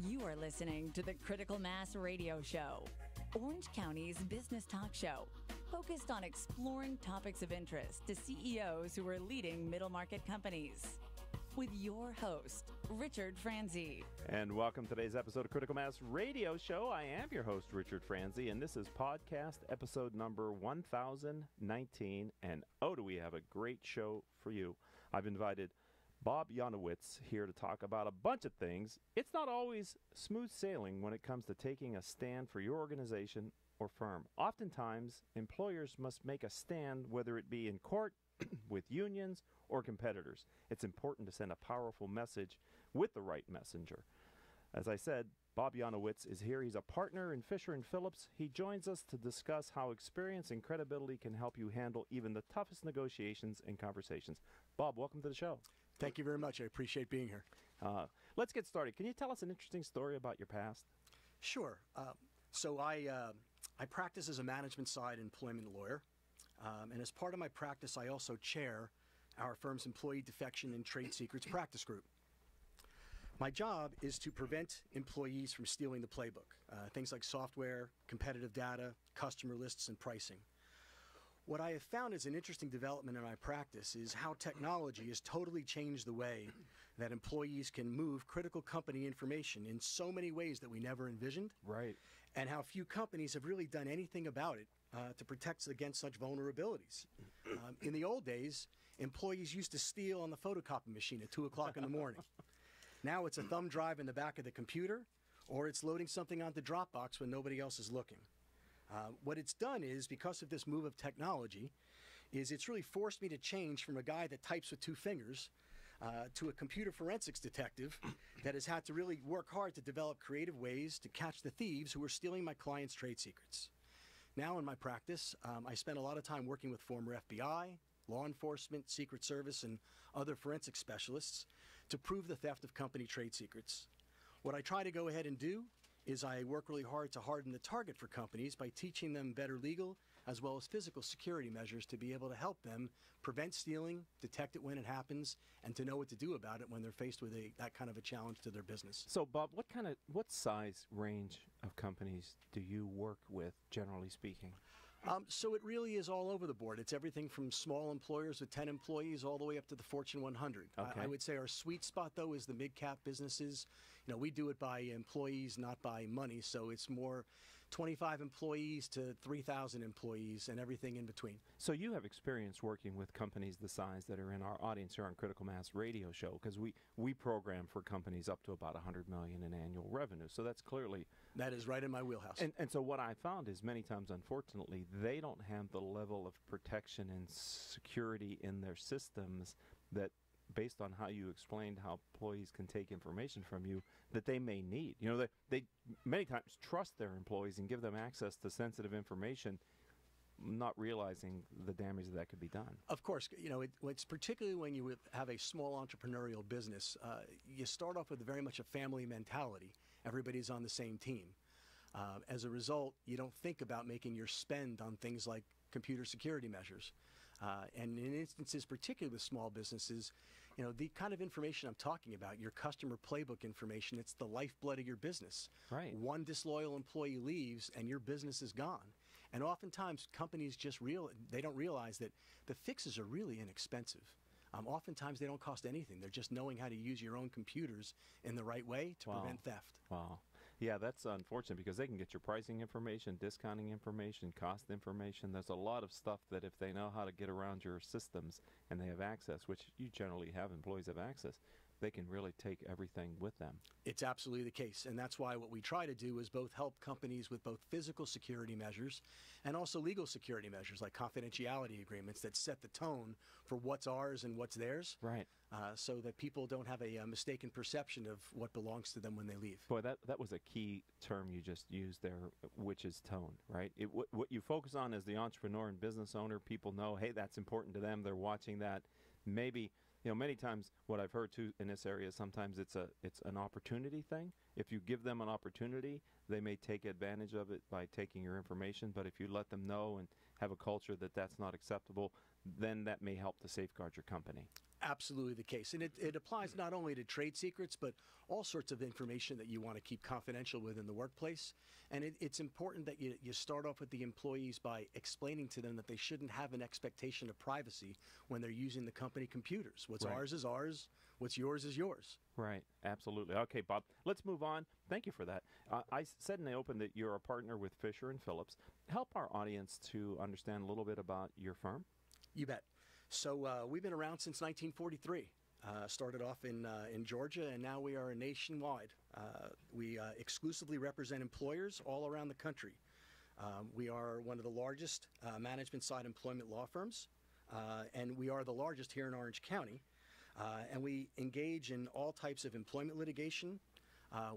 You are listening to the Critical Mass Radio Show, Orange County's business talk show, focused on exploring topics of interest to CEOs who are leading middle market companies. With your host, Richard Franzi. And welcome to today's episode of Critical Mass Radio Show. I am your host, Richard Franzi, and this is podcast episode number 1019. And oh, do we have a great show for you. I've invited Bob Janowitz here to talk about a bunch of things. It's not always smooth sailing when it comes to taking a stand for your organization or firm. Oftentimes, employers must make a stand, whether it be in court, with unions, or competitors. It's important to send a powerful message with the right messenger. As I said, Bob Janowitz is here. He's a partner in Fisher & Phillips. He joins us to discuss how experience and credibility can help you handle even the toughest negotiations and conversations. Bob, welcome to the show. Thank you very much. I appreciate being here. Let's get started. Can you tell us an interesting story about your past? Sure. So I practice as a management side employment lawyer. And as part of my practice, I also chair our firm's employee defection and trade secrets practice group. My job is to prevent employees from stealing the playbook, things like software, competitive data, customer lists, and pricing. What I have found as an interesting development in my practice is how technology has totally changed the way that employees can move critical company information in so many ways that we never envisioned. Right. And how few companies have really done anything about it to protect against such vulnerabilities. In the old days, employees used to steal on the photocopy machine at 2 o'clock in the morning. Now it's a thumb drive in the back of the computer, or it's loading something onto Dropbox when nobody else is looking. What it's done is, because of this move of technology, is it's really forced me to change from a guy that types with 2 fingers to a computer forensics detective that has had to really work hard to develop creative ways to catch the thieves who are stealing my clients' trade secrets. Now in my practice, I spend a lot of time working with former FBI, law enforcement, Secret Service, and other forensic specialists to prove the theft of company trade secrets. What I try to go ahead and do is I work really hard to harden the target for companies by teaching them better legal as well as physical security measures to be able to help them prevent stealing, detect it when it happens, and to know what to do about it when they're faced with that kind of a challenge to their business. So, Bob, what size range of companies do you work with, generally speaking? So it really is all over the board. It's everything from small employers with 10 employees all the way up to the Fortune 100. Okay. I would say our sweet spot, though, is the mid-cap businesses. You know, we do it by employees, not by money. So it's more 25 employees to 3,000 employees and everything in between. So you have experience working with companies the size that are in our audience here on Critical Mass Radio Show, because we program for companies up to about $100 million in annual revenue. So that's clearly... That is right in my wheelhouse. And so what I found is many times, unfortunately, they don't have the level of protection and security in their systems that, based on how you explained how employees can take information from you, that they may need. You know, they many times trust their employees and give them access to sensitive information, not realizing the damage that could be done. Of course, you know, it's particularly when you have a small entrepreneurial business, you start off with very much a family mentality. Everybody's on the same team. As a result, you don't think about making your spend on things like computer security measures. And in instances, particularly with small businesses, you know, the kind of information I'm talking about, your customer playbook information, it's the lifeblood of your business. Right. One disloyal employee leaves and your business is gone. And oftentimes companies they don't realize that the fixes are really inexpensive. Oftentimes they don't cost anything. They're just knowing how to use your own computers in the right way to prevent theft. Wow. Yeah, that's unfortunate because they can get your pricing information, discounting information, cost information. There's a lot of stuff that if they know how to get around your systems and they have access, which you generally have, employees have access, they can really take everything with them. It's absolutely the case, and that's why what we try to do is both help companies with both physical security measures and also legal security measures like confidentiality agreements that set the tone for what's ours and what's theirs. Right. So that people don't have a mistaken perception of what belongs to them when they leave. Boy, that was a key term you just used there, which is tone, right? What you focus on as the entrepreneur and business owner, people know, hey, that's important to them. They're watching that. Maybe, you know, many times what I've heard too in this area, sometimes it's an opportunity thing. If you give them an opportunity, they may take advantage of it by taking your information. But if you let them know and have a culture that that's not acceptable, then that may help to safeguard your company. absolutely the case. And it applies not only to trade secrets, but all sorts of information that you want to keep confidential within the workplace. And it's important that you start off with the employees by explaining to them that they shouldn't have an expectation of privacy when they're using the company computers. What's ours is ours. What's yours is yours. Right. Absolutely. Okay, Bob, let's move on. Thank you for that. I said in the open that you're a partner with Fisher & Phillips. Help our audience to understand a little bit about your firm. You bet. So we've been around since 1943. Started off in Georgia, and now we are nationwide. We exclusively represent employers all around the country. We are one of the largest management side employment law firms, and we are the largest here in Orange County. And we engage in all types of employment litigation.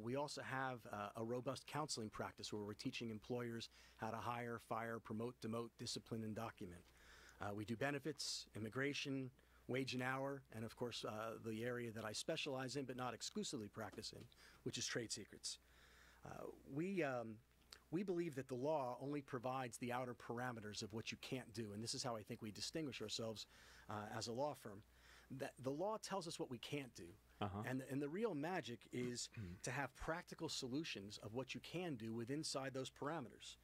We also have a robust counseling practice where we're teaching employers how to hire, fire, promote, demote, discipline, and document. We do benefits, immigration, wage and hour, and of course the area that I specialize in but not exclusively practice in, which is trade secrets. We believe that the law only provides the outer parameters of what you can't do, and this is how I think we distinguish ourselves as a law firm. That the law tells us what we can't do, and the real magic is to have practical solutions of what you can do inside those parameters.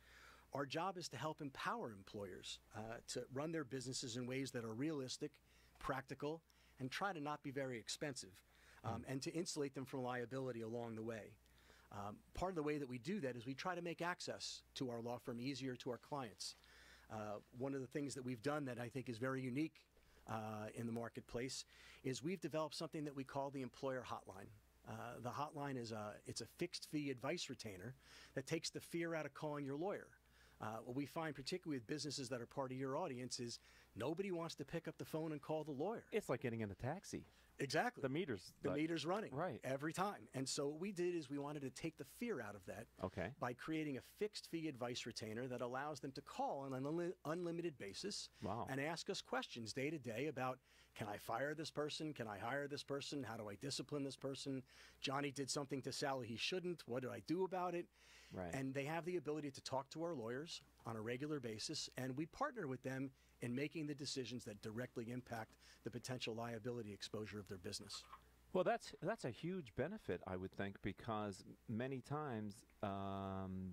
Our job is to help empower employers to run their businesses in ways that are realistic, practical, and try to not be very expensive, and to insulate them from liability along the way. Part of the way that we do that is we try to make access to our law firm easier to our clients. One of the things that we've done that I think is very unique in the marketplace is we've developed something that we call the employer hotline. The hotline is it's a fixed fee advice retainer that takes the fear out of calling your lawyer. What we find, particularly with businesses that are part of your audience, is nobody wants to pick up the phone and call the lawyer. It's like getting in a taxi. Exactly. The meter's running right every time. And so what we did is we wanted to take the fear out of that by creating a fixed fee advice retainer that allows them to call on an unlimited basis and ask us questions day to day about, can I fire this person? Can I hire this person? How do I discipline this person? Johnny did something to Sally he shouldn't. What do I do about it? Right. And they have the ability to talk to our lawyers on a regular basis, and we partner with them in making the decisions that directly impact the potential liability exposure of their business. Well, that's a huge benefit, I would think, because many times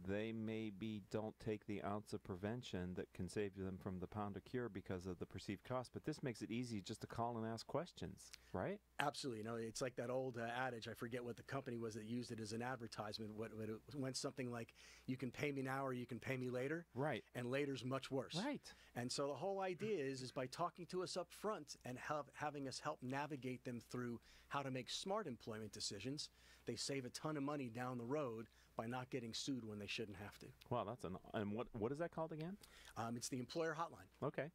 they maybe don't take the ounce of prevention that can save them from the pound of cure because of the perceived cost. But this makes it easy just to call and ask questions, right? Absolutely. You know, it's like that old adage, I forget what the company was that used it as an advertisement. It went something like, you can pay me now or you can pay me later. Right. And later's much worse. Right. And so the whole idea is by talking to us up front and having us help navigate them through how to make smart employment decisions, they save a ton of money down the road by not getting sued when they shouldn't have to. Wow, and what is that called again? It's the employer hotline. Okay.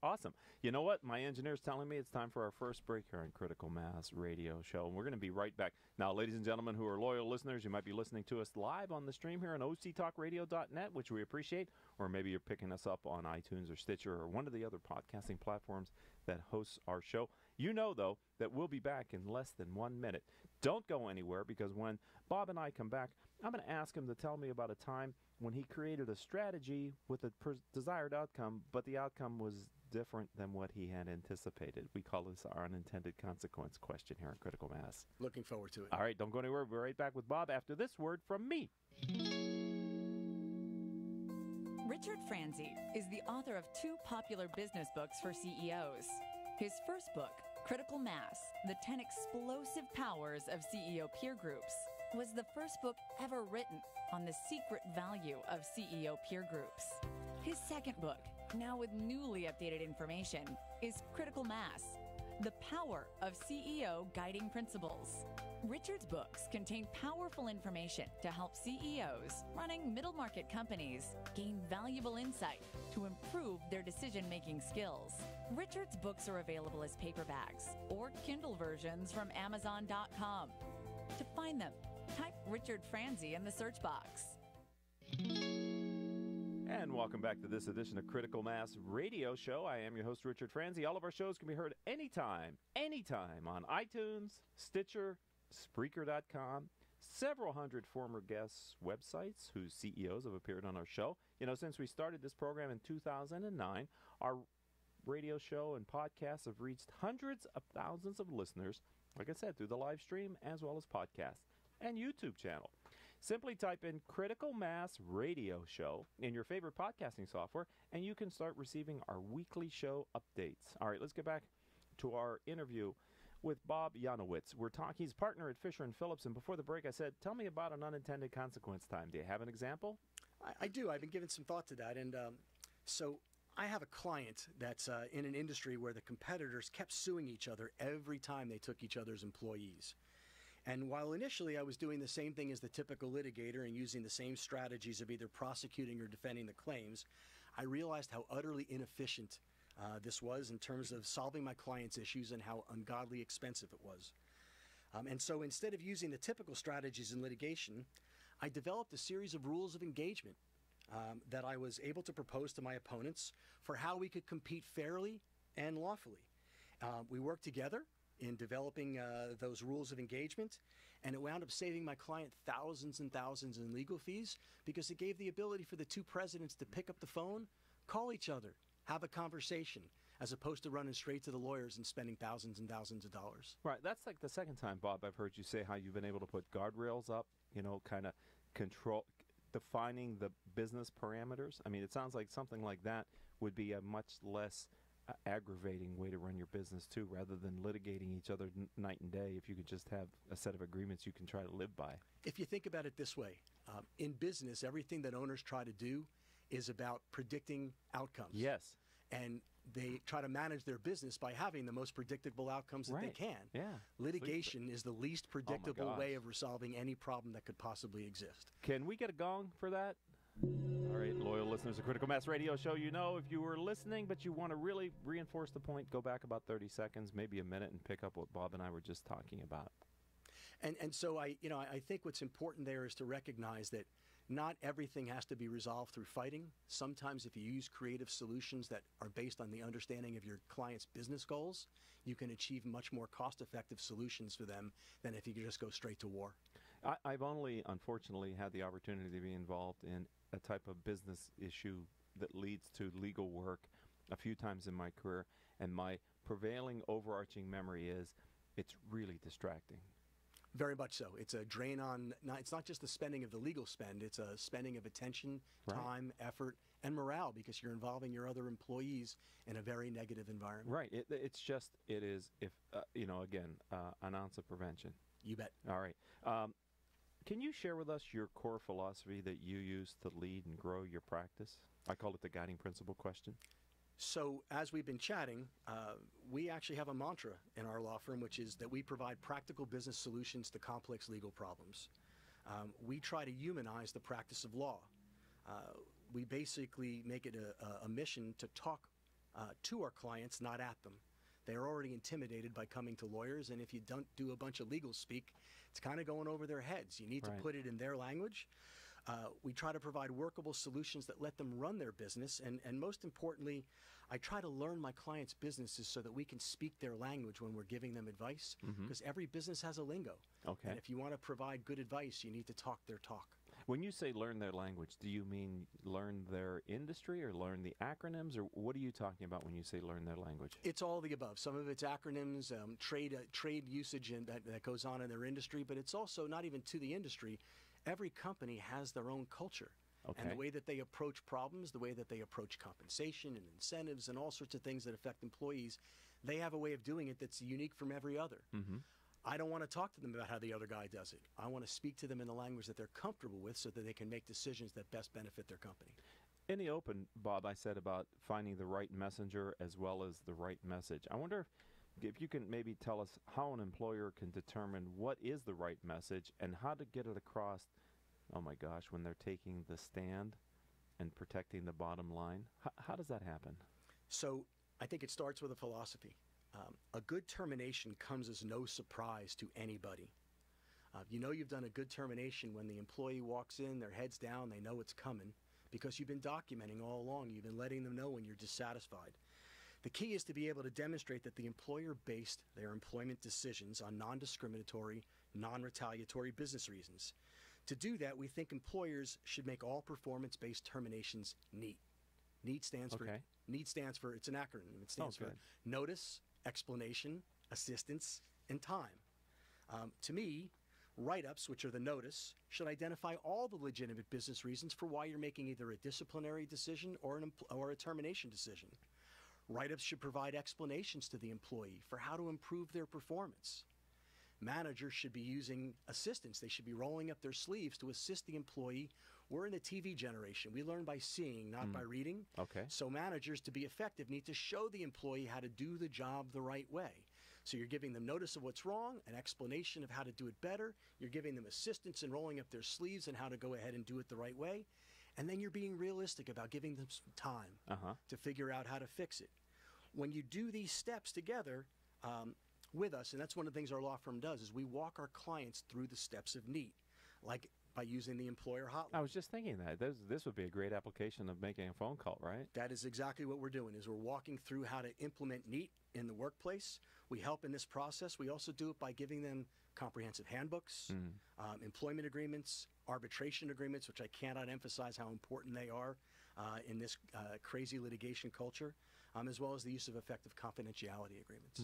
Awesome. You know what? My engineer's telling me it's time for our first break here on Critical Mass Radio Show, and we're going to be right back. Now, ladies and gentlemen who are loyal listeners, you might be listening to us live on the stream here on octalkradio.net, which we appreciate, or maybe you're picking us up on iTunes or Stitcher or one of the other podcasting platforms that hosts our show. You know, though, that we'll be back in less than 1 minute. Don't go anywhere, because when Bob and I come back, I'm going to ask him to tell me about a time when he created a strategy with a desired outcome, but the outcome was different than what he had anticipated. We call this our unintended consequence question here on Critical Mass. Looking forward to it. All right, don't go anywhere. We'll be right back with Bob after this word from me. Richard Franzi is the author of 2 popular business books for CEOs. His first book, Critical Mass, The 10 Explosive Powers of CEO Peer Groups, was the first book ever written on the secret value of CEO peer groups. His second book, now with newly updated information, is Critical Mass, The Power of CEO Guiding Principles. Richard's books contain powerful information to help CEOs running middle market companies gain valuable insight to improve their decision-making skills. Richard's books are available as paperbacks or Kindle versions from Amazon.com. To find them, type Richard Franzi in the search box. And welcome back to this edition of Critical Mass Radio Show. I am your host, Richard Franzi. All of our shows can be heard anytime on iTunes, Stitcher, Spreaker.com, several hundred former guests' websites whose CEOs have appeared on our show. You know, since we started this program in 2009, our radio show and podcasts have reached hundreds of thousands of listeners, like I said, through the live stream as well as podcast and YouTube channel. Simply type in Critical Mass Radio Show in your favorite podcasting software, and you can start receiving our weekly show updates. All right, let's get back to our interview with Bob Janowitz. He's partner at Fisher & Phillips, and before the break I said, tell me about an unintended consequence time. Do you have an example? I do. I've been giving some thought to that. And so I have a client that's in an industry where the competitors kept suing each other every time they took each other's employees. And while initially I was doing the same thing as the typical litigator and using the same strategies of either prosecuting or defending the claims, I realized how utterly inefficient this was in terms of solving my client's issues and how ungodly expensive it was. And so instead of using the typical strategies in litigation, I developed a series of rules of engagement that I was able to propose to my opponents for how we could compete fairly and lawfully. We worked together in developing those rules of engagement, and it wound up saving my client thousands and thousands in legal fees because it gave the ability for the two presidents to pick up the phone, call each other, have a conversation, as opposed to running straight to the lawyers and spending thousands and thousands of dollars. Right. That's like the second time, Bob, I've heard you say how you've been able to put guardrails up, kind of defining the business parameters. I mean, it sounds like something like that would be a much less aggravating way to run your business too, rather than litigating each other night and day. If you could just have a set of agreements you can try to live by. If you think about it this way, in business, everything that owners try to do is about predicting outcomes. Yes. And they try to manage their business by having the most predictable outcomes that they can. Yeah. Litigation is the least predictable way of resolving any problem that could possibly exist. Can we get a gong for that? All right, loyal listeners of Critical Mass Radio Show, if you were listening but you want to really reinforce the point, go back about 30 seconds, maybe a minute, and pick up what Bob and I were just talking about. And so I think what's important there is to recognize that not everything has to be resolved through fighting. Sometimes if you use creative solutions that are based on the understanding of your client's business goals, you can achieve much more cost-effective solutions for them than if you could just go straight to war. I've only, unfortunately, had the opportunity to be involved in a type of business issue that leads to legal work a few times in my career, and my prevailing overarching memory is it's really distracting. Very much so. It's a drain on, it's not just the spending of the legal spend, it's a spending of attention, time, effort, and morale, because you're involving your other employees in a very negative environment. Right. It is, an ounce of prevention. You bet. All right. Can you share with us your core philosophy that you use to lead and grow your practice? I call it the guiding principle question. So as we've been chatting, we actually have a mantra in our law firm, which is that we provide practical business solutions to complex legal problems. We try to humanize the practice of law. We basically make it a mission to talk to our clients, not at them. They're already intimidated by coming to lawyers, and if you don't do a bunch of legal speak, it's kind of going over their heads. You need to put it in their language. We try to provide workable solutions that let them run their business, and most importantly, I try to learn my clients' businesses so that we can speak their language when we're giving them advice, because every business has a lingo. Okay. And if you want to provide good advice, you need to talk their talk. When you say learn their language, do you mean learn their industry or learn the acronyms, or what are you talking about when you say learn their language? It's all the above. Some of it's acronyms, trade usage that goes on in their industry, but it's also not even to the industry. Every company has their own culture. Okay. And the way that they approach problems, the way that they approach compensation and incentives and all sorts of things that affect employees, they have a way of doing it that's unique from every other. I don't want to talk to them about how the other guy does it. I want to speak to them in the language that they're comfortable with so that they can make decisions that best benefit their company. In the open, Bob, I said about finding the right messenger as well as the right message. I wonder if you can maybe tell us how an employer can determine what is the right message and how to get it across, oh my gosh, when they're taking the stand and protecting the bottom line. How does that happen? So I think it starts with a philosophy. A good termination comes as no surprise to anybody. You know you've done a good termination when the employee walks in, their head's down, they know it's coming, because you've been documenting all along. You've been letting them know when you're dissatisfied. The key is to be able to demonstrate that the employer based their employment decisions on non-discriminatory, non-retaliatory business reasons. To do that, we think employers should make all performance-based terminations neat. NEAT stands for NEAT stands for, it's an acronym. It stands for good. Notice, Explanation, Assistance, and Time. To me, write-ups, which are the notice, should identify all the legitimate business reasons for why you're making either a disciplinary decision or a termination decision. Write-ups should provide explanations to the employee for how to improve their performance. Managers should be using assistance. They should be rolling up their sleeves to assist the employee. We're in the TV generation. We learn by seeing, not by reading. Okay. So managers, to be effective, need to show the employee how to do the job the right way. So you're giving them notice of what's wrong, an explanation of how to do it better. You're giving them assistance in rolling up their sleeves and how to go ahead and do it the right way. And then you're being realistic about giving them some time to figure out how to fix it. When you do these steps together with us, and that's one of the things our law firm does, is we walk our clients through the steps of NEAT, like by using the employer hotline. I was just thinking that. This would be a great application of making a phone call, right? That is exactly what we're doing, is we're walking through how to implement NEAT in the workplace. We help in this process. We also do it by giving them comprehensive handbooks, employment agreements, arbitration agreements, which I cannot emphasize how important they are in this crazy litigation culture, as well as the use of effective confidentiality agreements.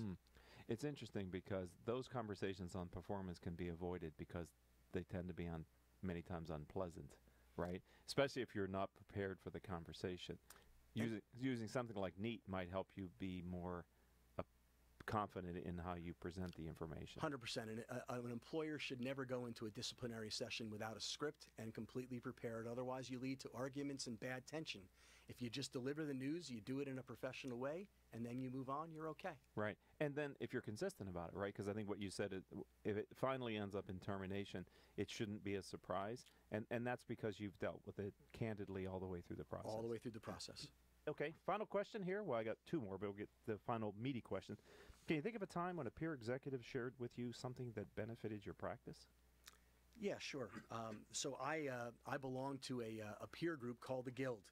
It's interesting because those conversations on performance can be avoided because they tend to be many times unpleasant, right? Especially if you're not prepared for the conversation. Using something like NEAT might help you be more confident in how you present the information. 100%. And an employer should never go into a disciplinary session without a script and completely prepared. Otherwise, you lead to arguments and bad tension. If you just deliver the news, you do it in a professional way, and then you move on, you're okay. Right. And then if you're consistent about it, right, because I think what you said is if it finally ends up in termination, it shouldn't be a surprise. And that's because you've dealt with it candidly all the way through the process. All the way through the process. Okay. Final question here. Well, I got two more, but we'll get the final meaty question. Can you think of a time when a peer executive shared with you something that benefited your practice? Yeah, sure. So I belong to a peer group called the Guild.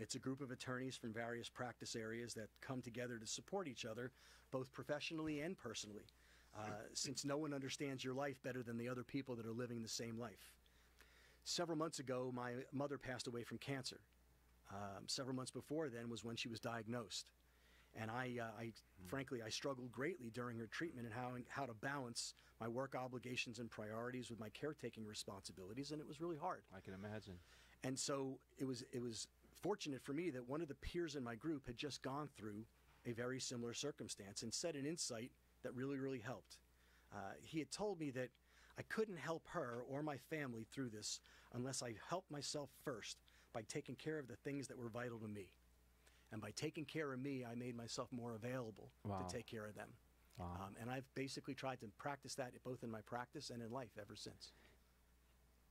It's a group of attorneys from various practice areas that come together to support each other, both professionally and personally, since no one understands your life better than the other people that are living the same life. Several months ago, my mother passed away from cancer. Several months before then was when she was diagnosed. And frankly, I struggled greatly during her treatment and how to balance my work obligations and priorities with my caretaking responsibilities, and it was really hard. I can imagine. And so it was fortunate for me that one of the peers in my group had just gone through a very similar circumstance and said an insight that really, really helped. He had told me that I couldn't help her or my family through this unless I helped myself first by taking care of the things that were vital to me. And by taking care of me, I made myself more available to take care of them. And I've basically tried to practice that both in my practice and in life ever since.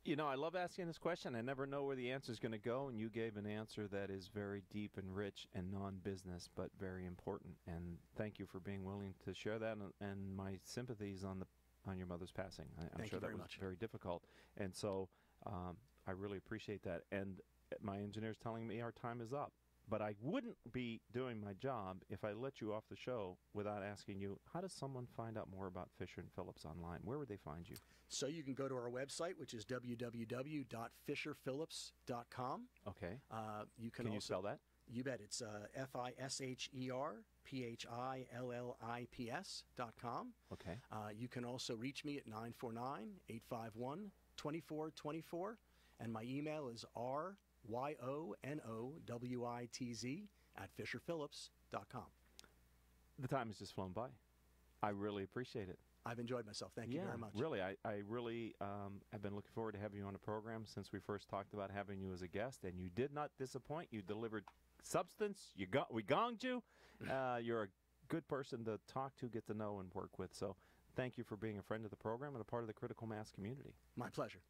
You know, I love asking this question. I never know where the answer is going to go, and you gave an answer that is very deep and rich and non-business, but very important. And thank you for being willing to share that, and my sympathies on your mother's passing. I'm sure that was very difficult. And so I really appreciate that. And my engineer's telling me our time is up. But I wouldn't be doing my job if I let you off the show without asking you, how does someone find out more about Fisher & Phillips online? Where would they find you? So you can go to our website, which is www.fisherphillips.com. Okay. Can you spell that? You bet. It's FisherPhillips.com. Okay. You can also reach me at 949-851-2424. And my email is ryonowitz@fisherphillips.com. The time has just flown by. I really appreciate it. I've enjoyed myself. Thank you very much. Really. I really have been looking forward to having you on the program since we first talked about having you as a guest, and you did not disappoint. You delivered substance. We gonged you. You're a good person to talk to, get to know, and work with. So thank you for being a friend of the program and a part of the Critical Mass community. My pleasure.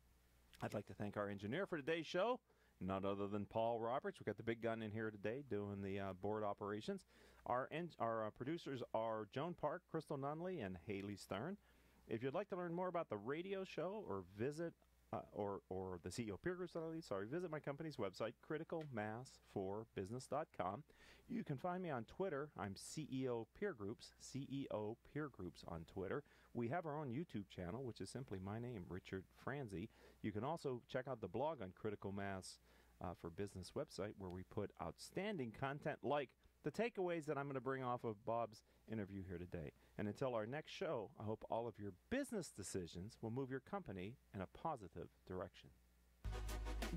I'd like to thank our engineer for today's show, none other than Paul Roberts. We've got the big gun in here today doing the board operations. Our producers are Joan Park, Crystal Nunley, and Haley Stern. If you'd like to learn more about the radio show or visit or the CEO Peer Groups, visit my company's website, criticalmass4business.com. You can find me on Twitter. I'm CEO Peer Groups on Twitter. We have our own YouTube channel, which is simply my name, Richard Franzi. You can also check out the blog on Critical Mass for Business website, where we put outstanding content like the takeaways that I'm going to bring off of Bob's interview here today. And until our next show, I hope all of your business decisions will move your company in a positive direction.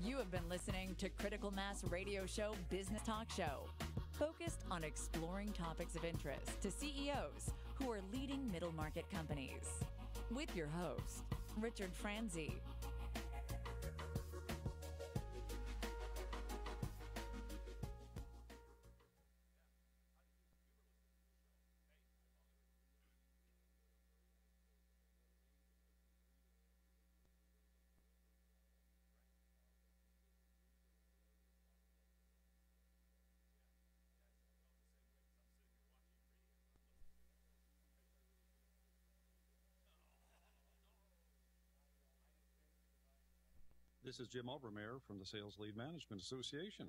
You have been listening to Critical Mass Radio Show Business Talk Show, focused on exploring topics of interest to CEOs who are leading middle market companies. With your host, Richard Franzi. This is Jim Obermeyer from the Sales Lead Management Association.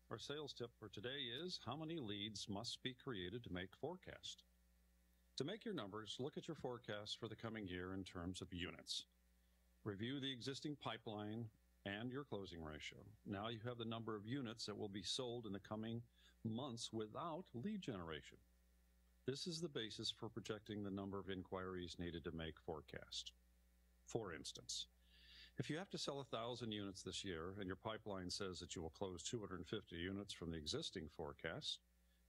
Our sales tip for today is how many leads must be created to make forecast. To make your numbers, look at your forecast for the coming year in terms of units. Review the existing pipeline and your closing ratio. Now you have the number of units that will be sold in the coming months without lead generation. This is the basis for projecting the number of inquiries needed to make forecast. For instance, if you have to sell 1,000 units this year and your pipeline says that you will close 250 units from the existing forecast,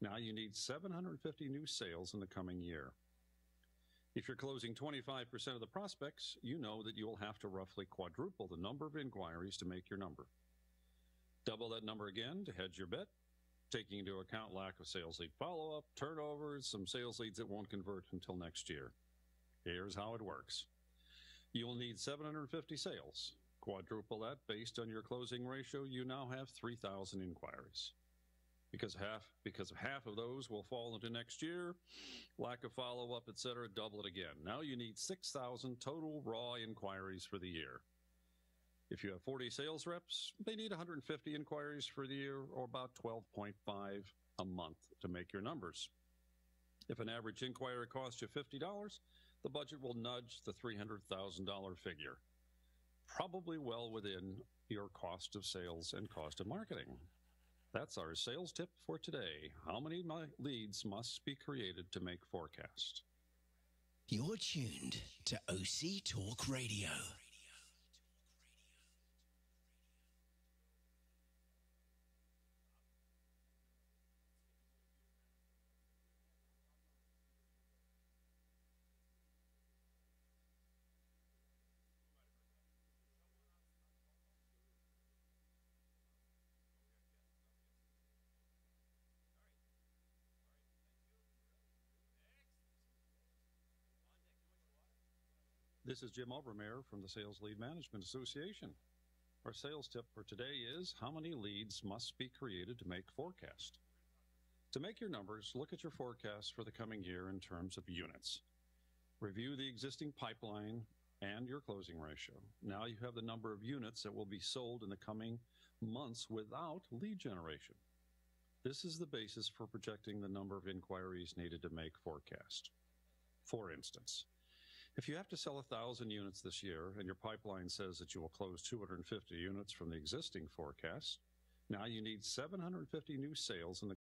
now you need 750 new sales in the coming year. If you're closing 25% of the prospects, you know that you will have to roughly quadruple the number of inquiries to make your number. Double that number again to hedge your bet, taking into account lack of sales lead follow-up, turnovers, some sales leads that won't convert until next year. Here's how it works. You will need 750 sales. Quadruple that based on your closing ratio, you now have 3,000 inquiries. Because half of those will fall into next year, lack of follow-up, etc., double it again. Now you need 6,000 total raw inquiries for the year. If you have 40 sales reps, they need 150 inquiries for the year, or about 12.5 a month to make your numbers. If an average inquiry costs you $50, the budget will nudge the $300,000 figure, probably well within your cost of sales and cost of marketing. That's our sales tip for today. How many leads must be created to make forecast? You're tuned to OC Talk Radio. This is Jim Obermeyer from the Sales Lead Management Association. Our sales tip for today is how many leads must be created to make forecast. To make your numbers, look at your forecast for the coming year in terms of units. Review the existing pipeline and your closing ratio. Now you have the number of units that will be sold in the coming months without lead generation. This is the basis for projecting the number of inquiries needed to make forecast. For instance, if you have to sell 1,000 units this year and your pipeline says that you will close 250 units from the existing forecast, now you need 750 new sales in the